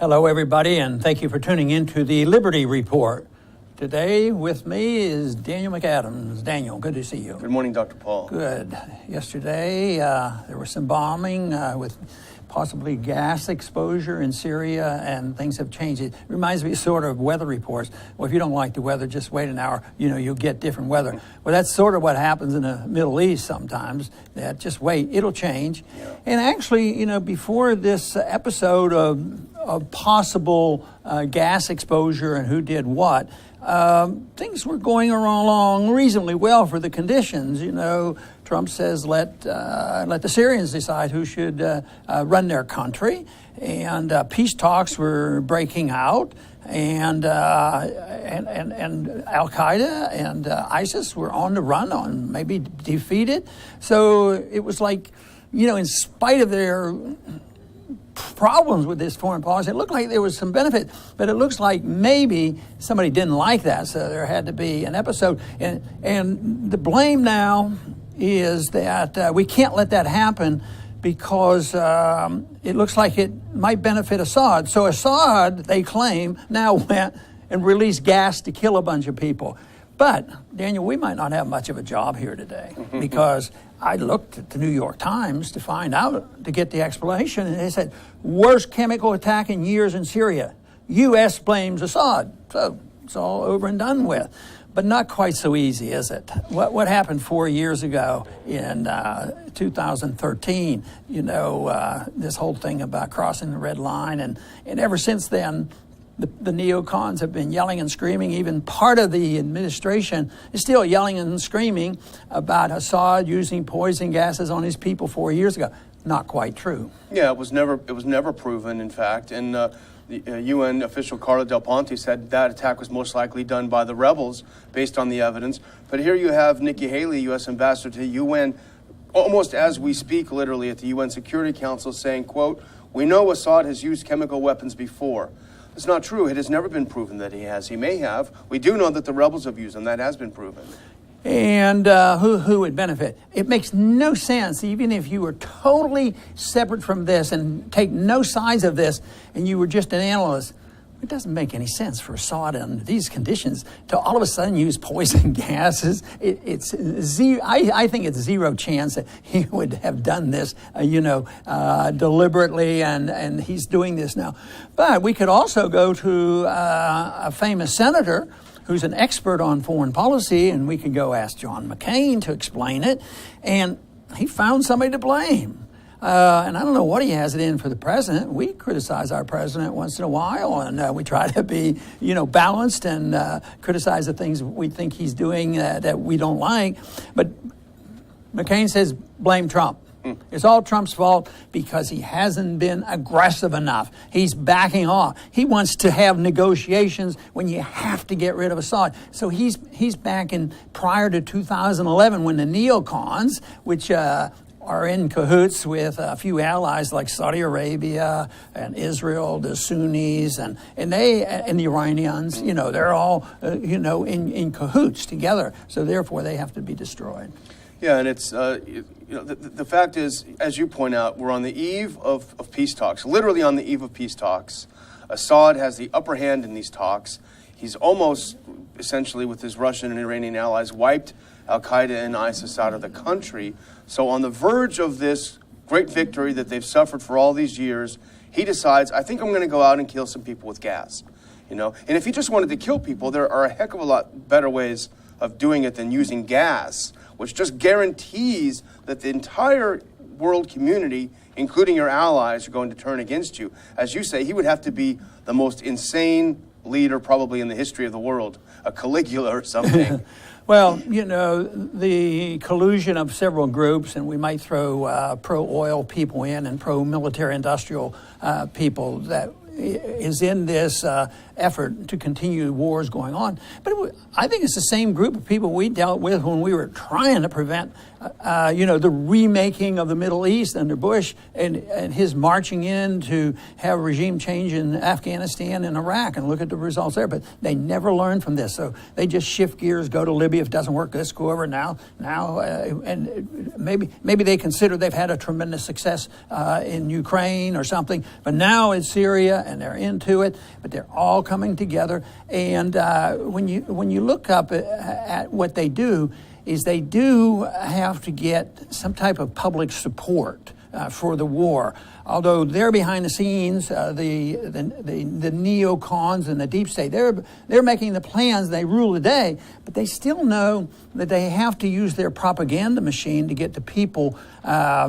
Hello, everybody, and thank you for tuning in to the Liberty Report. Today with me is Daniel McAdams. Daniel, good to see you. Good morning, Dr. Paul. Good. Yesterday, there was some bombing with possibly gas exposure in Syria, and things have changed. It reminds me sort of weather reports. Well, if you don't like the weather, just wait an hour. You'll get different weather. Well, that's sort of what happens in the Middle East sometimes. That just wait, it'll change. Yeah. And actually, before this episode of possible gas exposure and who did what, things were going along reasonably well for the conditions. Trump says let the Syrians decide who should run their country, and peace talks were breaking out, and Al Qaeda and ISIS were on the run, maybe defeated. So it was like, in spite of their problems with this foreign policy, it looked like there was some benefit, but it looks like maybe somebody didn't like that, so there had to be an episode. And the blame now is that we can't let that happen because it looks like it might benefit Assad. So Assad, they claim, now went and released gas to kill a bunch of people. But, Daniel, we might not have much of a job here today because I looked at the New York Times to find out, to get the explanation, and they said, worst chemical attack in years in Syria. U.S. blames Assad. So it's all over and done with. But not quite so easy, is it? What happened 4 years ago in 2013, this whole thing about crossing the red line, and ever since then, the neocons have been yelling and screaming. Even part of the administration is still yelling and screaming about Assad using poison gases on his people 4 years ago. Not quite true. Yeah, it was never proven, in fact. And the UN official Carla Del Ponte said that attack was most likely done by the rebels based on the evidence. But here you have Nikki Haley, U.S. ambassador to the UN, almost as we speak, literally at the UN Security Council, saying, quote, "We know Assad has used chemical weapons before." It's not true. It has never been proven that he has. He may have. We do know that the rebels have used them. That has been proven. And who would benefit? It makes no sense, even if you were totally separate from this and take no sides of this, and you were just an analyst. It doesn't make any sense for Assad under these conditions to all of a sudden use poison gases. It's zero. I think it's zero chance that he would have done this, deliberately, and he's doing this now. But we could also go to a famous senator who's an expert on foreign policy, and we could go ask John McCain to explain it, and he found somebody to blame. And I don't know what he has it in for the president. We criticize our president once in a while, and we try to be, balanced and criticize the things we think he's doing that we don't like. But McCain says blame Trump. It's all Trump's fault because he hasn't been aggressive enough. He's backing off. He wants to have negotiations when you have to get rid of Assad. So he's back in prior to 2011 when the neocons, which are in cahoots with a few allies like Saudi Arabia and Israel, the Sunnis, and the Iranians. They're all in cahoots together. So therefore, they have to be destroyed. Yeah, and it's the fact is, as you point out, we're on the eve of peace talks. Literally on the eve of peace talks. Assad has the upper hand in these talks. He's almost, essentially, with his Russian and Iranian allies, wiped Al Qaeda and ISIS out of the country. So on the verge of this great victory that they've suffered for all these years, he decides, I think I'm going to go out and kill some people with gas. And if he just wanted to kill people, there are a heck of a lot better ways of doing it than using gas, which just guarantees that the entire world community, including your allies, are going to turn against you. As you say, he would have to be the most insane leader probably in the history of the world, a Caligula or something. Well, the collusion of several groups, and we might throw pro-oil people in and pro-military industrial people that is in this effort to continue wars going on. But I think it's the same group of people we dealt with when we were trying to prevent, the remaking of the Middle East under Bush and his marching in to have regime change in Afghanistan and Iraq, and look at the results there. But they never learned from this. So they just shift gears, go to Libya. If it doesn't work, let's go over now. And maybe they consider they've had a tremendous success in Ukraine or something. But now it's Syria and they're into it, but they're all coming together. And when you look up at what they do, is they do have to get some type of public support for the war. Although they're behind the scenes, the neocons and the deep state, they're making the plans, they rule the day, but they still know that they have to use their propaganda machine to get the people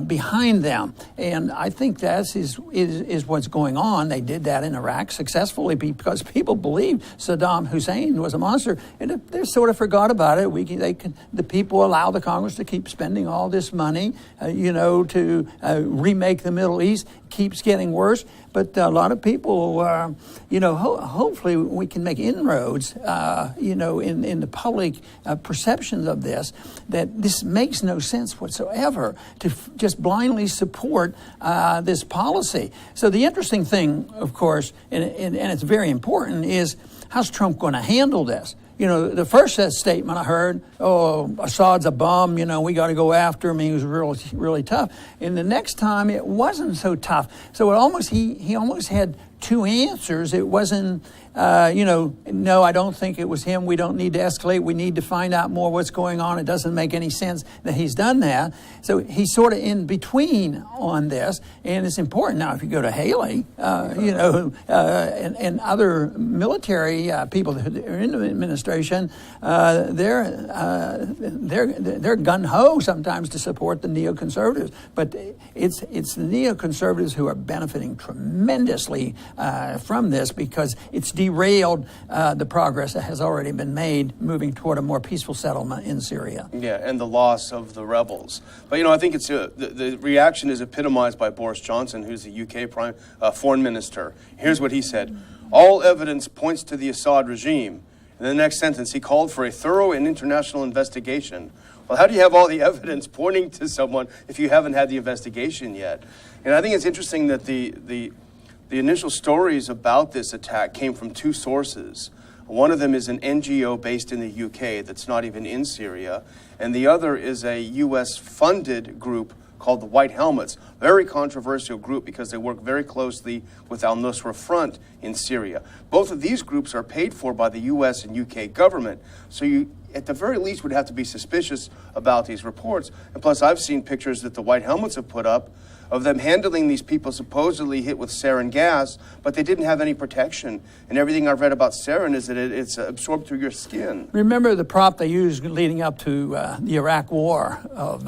behind them. And I think that is what's going on. They did that in Iraq successfully because people believed Saddam Hussein was a monster, and they sort of forgot about it. The people allow the Congress to keep spending all this money, to remake the Middle East. Keeps getting worse, but a lot of people, hopefully we can make inroads, in the public perceptions of this, that this makes no sense whatsoever to just blindly support this policy. So the interesting thing, of course, and it's very important, is how's Trump going to handle this? The first statement I heard, Assad's a bum, we got to go after him. He was really, really tough. And the next time it wasn't so tough. So he almost had two answers. It wasn't, no, I don't think it was him. We don't need to escalate. We need to find out more what's going on. It doesn't make any sense that he's done that. So he's sort of in between on this. And it's important now if you go to Haley, and other military people that are in the administration, they're gung-ho sometimes to support the neoconservatives. But it's the neoconservatives who are benefiting tremendously from this because it's derailed the progress that has already been made moving toward a more peaceful settlement in Syria. Yeah, and the loss of the rebels. But, I think it's the reaction is epitomized by Boris Johnson, who's the UK foreign minister. Here's what he said. All evidence points to the Assad regime. In the next sentence, he called for a thorough and international investigation. Well, how do you have all the evidence pointing to someone if you haven't had the investigation yet? And I think it's interesting that the initial stories about this attack came from two sources. One of them is an NGO based in the UK that's not even in Syria, and the other is a US-funded group called the White Helmets, very controversial group because they work very closely with al-Nusra Front in Syria. Both of these groups are paid for by the US and UK government, so you at the very least would have to be suspicious about these reports. And plus, I've seen pictures that the White Helmets have put up of them handling these people supposedly hit with sarin gas, but they didn't have any protection. And everything I've read about sarin is that it's absorbed through your skin. Remember the prop they used leading up to the Iraq War of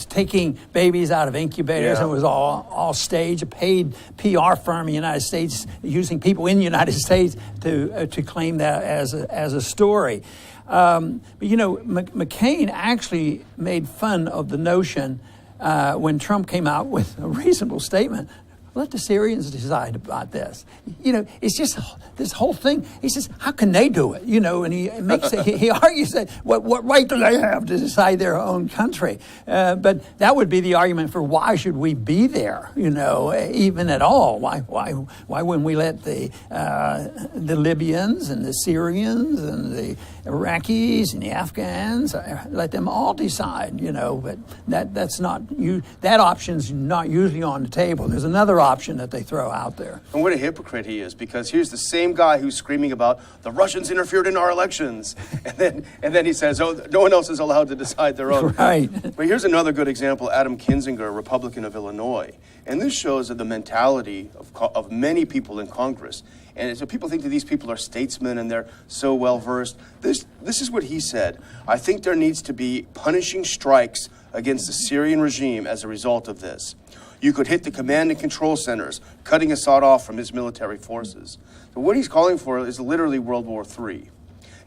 taking babies out of incubators, and it was all staged, a paid PR firm in the United States using people in the United States to claim that as a story. But McCain actually made fun of the notion when Trump came out with a reasonable statement. Let the Syrians decide about this. It's just this whole thing. He says, how can they do it? And he argues that what right do they have to decide their own country? But that would be the argument for why should we be there? Even at all? Why wouldn't we let the Libyans and the Syrians and the Iraqis and the Afghans let them all decide? But that's not that option's not usually on the table. There's another option that they throw out there. And what a hypocrite he is, because here's the same guy who's screaming about the Russians interfered in our elections, and then he says, no one else is allowed to decide their own. Right. But here's another good example, Adam Kinzinger, a Republican of Illinois. And this shows the mentality of many people in Congress. And so people think that these people are statesmen and they're so well versed. This is what he said. I think there needs to be punishing strikes against the Syrian regime as a result of this. You could hit the command and control centers, cutting Assad off from his military forces. So what he's calling for is literally World War III.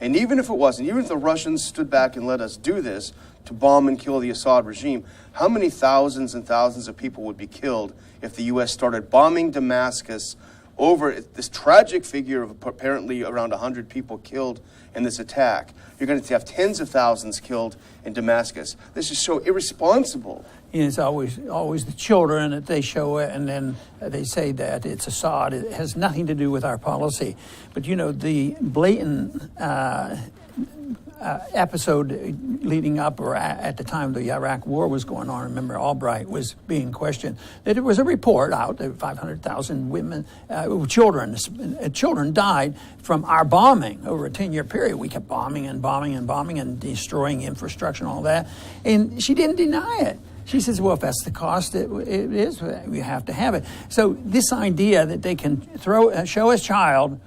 And even if it wasn't, even if the Russians stood back and let us do this to bomb and kill the Assad regime, how many thousands and thousands of people would be killed if the U.S. started bombing Damascus over this tragic figure of apparently around 100 people killed in this attack? You're going to have tens of thousands killed in Damascus. This is so irresponsible. It's always the children that they show it, and then they say that it's Assad. It has nothing to do with our policy. But the blatant episode leading up or at the time the Iraq War was going on. Remember, Albright was being questioned. That there was a report out that 500,000 children died from our bombing over a 10-year period. We kept bombing and destroying infrastructure and all that. And she didn't deny it. She says, well, if that's the cost, it is. We have to have it. So this idea that they can show a child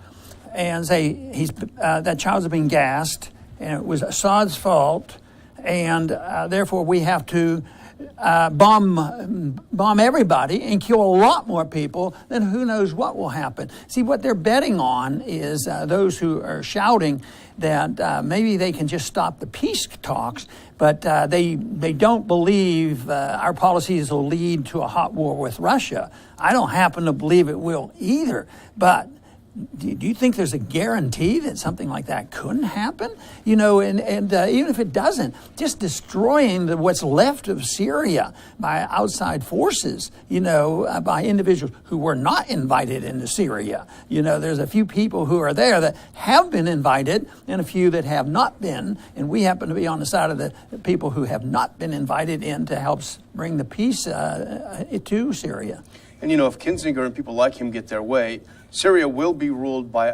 and say that child's been gassed and it was Assad's fault, and therefore we have to bomb everybody and kill a lot more people, then who knows what will happen. See, what they're betting on is those who are shouting that maybe they can just stop the peace talks, but they don't believe our policies will lead to a hot war with Russia. I don't happen to believe it will either, but do you think there's a guarantee that something like that couldn't happen? You know, and even if it doesn't, just destroying what's left of Syria by outside forces, you know, by individuals who were not invited into Syria. You know, there's a few people who are there that have been invited and a few that have not been, and we happen to be on the side of the people who have not been invited in to help bring the peace to Syria. And, you know, if Kinzinger and people like him get their way, Syria will be ruled by,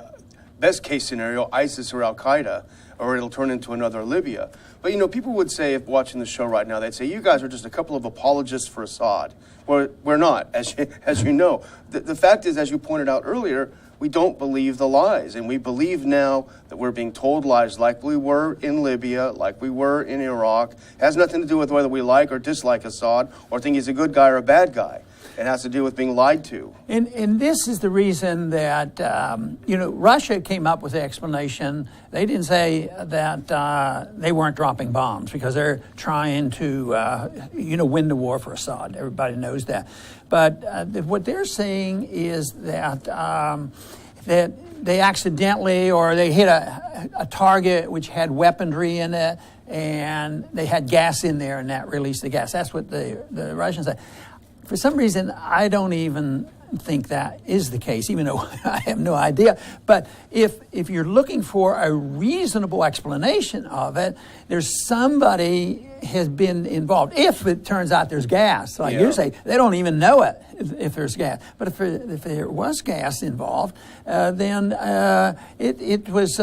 best case scenario, ISIS or Al-Qaeda, or it'll turn into another Libya. But, you know, people would say, if watching the show right now, they'd say, you guys are just a couple of apologists for Assad. We're not, as you know. The fact is, as you pointed out earlier, we don't believe the lies. And we believe now that we're being told lies like we were in Libya, like we were in Iraq. It has nothing to do with whether we like or dislike Assad or think he's a good guy or a bad guy. It has to do with being lied to. And this is the reason that, you know, Russia came up with the explanation. They didn't say that they weren't dropping bombs because they're trying to, you know, win the war for Assad. Everybody knows that. But what they're saying is that that they accidentally or they hit a target which had weaponry in it and they had gas in there and that released the gas. That's what the Russians say. For some reason, I don't even think that is the case, even though I have no idea. But if you're looking for a reasonable explanation of it, there's somebody has been involved. If it turns out there's gas, like you say, they don't even know it if there's gas. But if there was gas involved, then it was,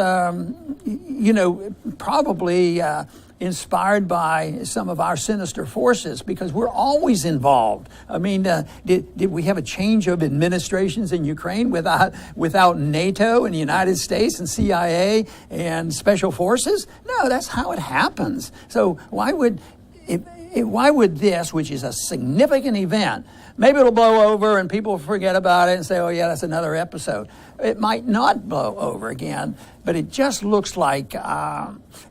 you know, probably inspired by some of our sinister forces because we're always involved. I mean, did we have a change of administrations in Ukraine without NATO and the United States and CIA and special forces? No, that's how it happens. So why would this, which is a significant event, maybe it'll blow over and people forget about it and say, oh yeah, that's another episode. It might not blow over again, but it just looks like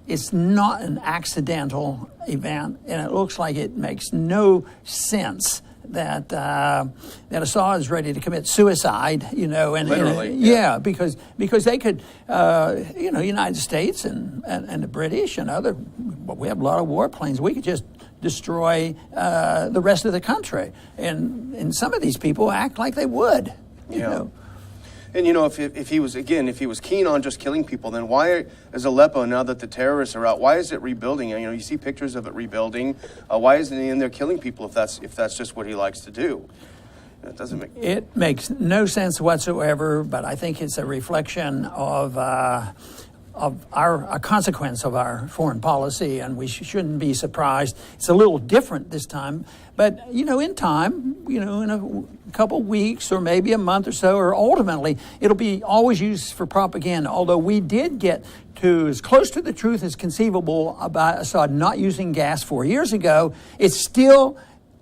it's not an accidental event, and it looks like it makes no sense that that Assad is ready to commit suicide, you know, and literally, yeah, because they could, you know, United States and the British and other, well, we have a lot of warplanes. We could just destroy the rest of the country, and some of these people act like they would, you know. And, you know, if he was keen on just killing people, then why is Aleppo, now that the terrorists are out, why is it rebuilding? You know, you see pictures of it rebuilding. Why isn't he in there killing people if that's just what he likes to do? It doesn't make... It makes no sense whatsoever, but I think it's a reflection of a consequence of our foreign policy, and we shouldn't be surprised. It's a little different this time, but, you know, in time, you know, in a couple weeks or maybe a month or so, or ultimately, it'll be always used for propaganda. Although we did get to as close to the truth as conceivable about Assad not using gas 4 years ago, it's still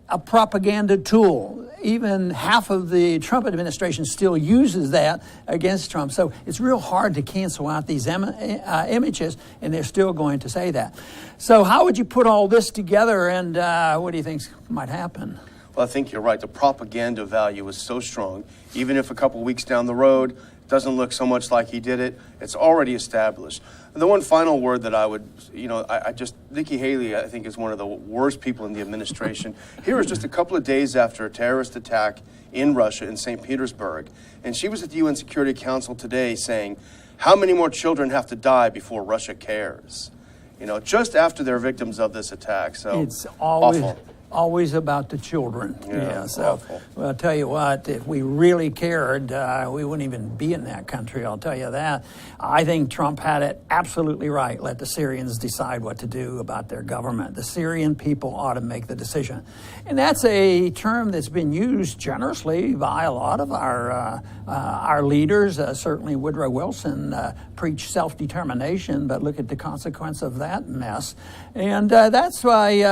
a propaganda tool. Even half of the Trump administration still uses that against Trump. So it's real hard to cancel out these images, and they're still going to say that. So how would you put all this together, and what do you think might happen? Well, I think you're right. The propaganda value is so strong. Even if a couple weeks down the road, it doesn't look so much like he did it, it's already established. And the one final word that I would, you know, Nikki Haley, I think, is one of the worst people in the administration. Here is just a couple of days after a terrorist attack in Russia, in St. Petersburg. And she was at the UN Security Council today saying, how many more children have to die before Russia cares? just after they're victims of this attack. So it's always awful. always about the children. Yeah, So, awful. well, I'll tell you what, if we really cared, we wouldn't even be in that country, I'll tell you that. I think Trump had it absolutely right. Let the Syrians decide what to do about their government. The Syrian people ought to make the decision. And that's a term that's been used generously by a lot of our leaders. Certainly Woodrow Wilson preached self-determination, but look at the consequence of that mess. And that's why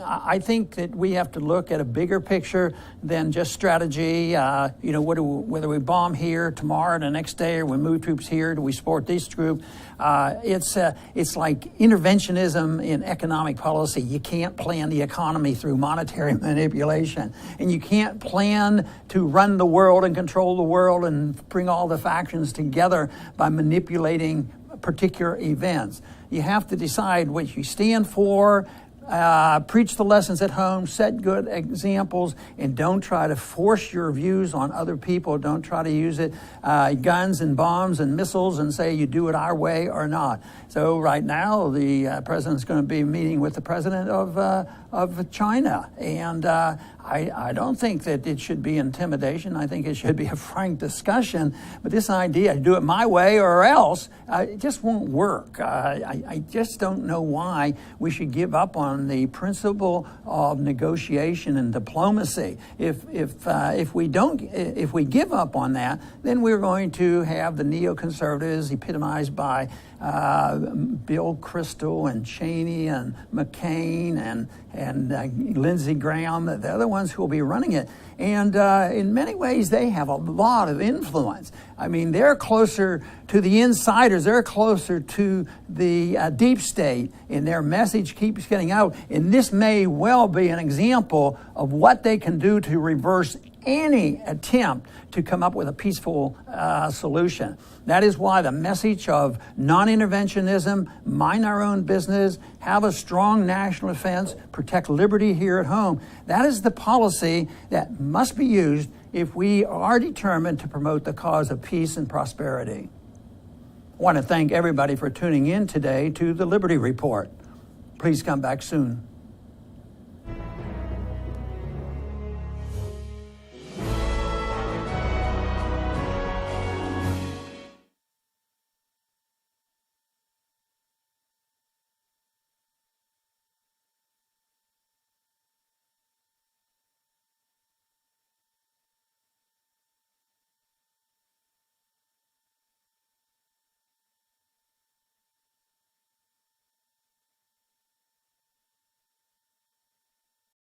I think that we have to look at a bigger picture than just strategy. Whether we bomb here tomorrow, the next day, or we move troops here, do we support this group? It's like interventionism in economic policy. You can't plan the economy through monetary manipulation, and you can't plan to run the world and control the world and bring all the factions together by manipulating particular events. You have to decide what you stand for. Preach the lessons at home, set good examples, and don't try to force your views on other people. Don't try to use it, guns and bombs and missiles, and say you do it our way or not. So right now, the president's going to be meeting with the president of China, and I don't think that it should be intimidation. I think it should be a frank discussion. But this idea, do it my way or else, it just won't work. I just don't know why we should give up on the principle of negotiation and diplomacy. If we give up on that, then we're going to have the neoconservatives epitomized by Bill Kristol and Cheney and McCain and Lindsey Graham. They're the ones who will be running it. And in many ways, they have a lot of influence. I mean, they're closer to the insiders. They're closer to the deep state, and their message keeps getting out. And this may well be an example of what they can do to reverse any attempt to come up with a peaceful solution. That is why the message of non-interventionism, mind our own business, have a strong national defense, protect liberty here at home, that is the policy that must be used if we are determined to promote the cause of peace and prosperity. I want to thank everybody for tuning in today to the Liberty Report. Please come back soon.